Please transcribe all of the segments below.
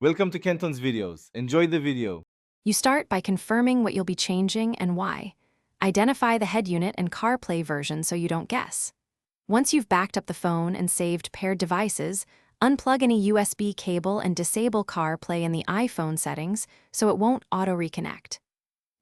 Welcome to Kenton's videos. Enjoy the video. You start by confirming what you'll be changing and why. Identify the head unit and CarPlay version so you don't guess. Once you've backed up the phone and saved paired devices, unplug any USB cable and disable CarPlay in the iPhone settings so it won't auto-reconnect.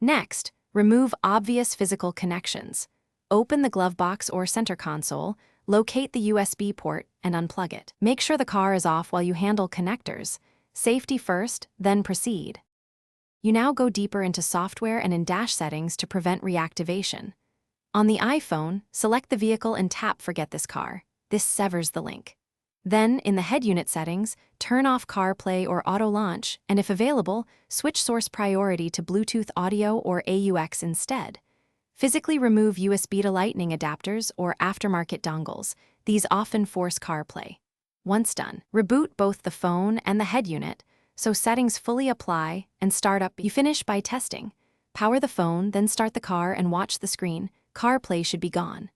Next, remove obvious physical connections. Open the glove box or center console, locate the USB port, and unplug it. Make sure the car is off while you handle connectors. Safety first, then proceed. You now go deeper into software and in dash settings to prevent reactivation. On the iPhone, select the vehicle and tap Forget this car. This severs the link. Then, in the head unit settings, turn off CarPlay or auto launch, and if available, switch source priority to Bluetooth audio or AUX instead. Physically remove USB to Lightning adapters or aftermarket dongles. These often force CarPlay. Once done, reboot both the phone and the head unit, so settings fully apply and start up. You finish by testing. Power the phone, then start the car and watch the screen. CarPlay should be gone.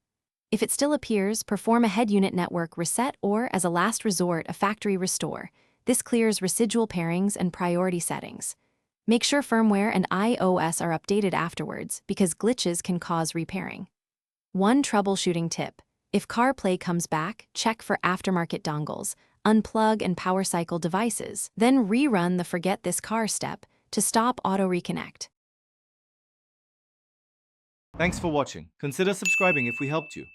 If it still appears, perform a head unit network reset or, as a last resort, a factory restore. This clears residual pairings and priority settings. Make sure firmware and iOS are updated afterwards because glitches can cause repairing. One troubleshooting tip. If CarPlay comes back, check for aftermarket dongles, unplug and power cycle devices, then rerun the Forget This Car step to stop auto-reconnect. Thanks for watching. Consider subscribing if we helped you.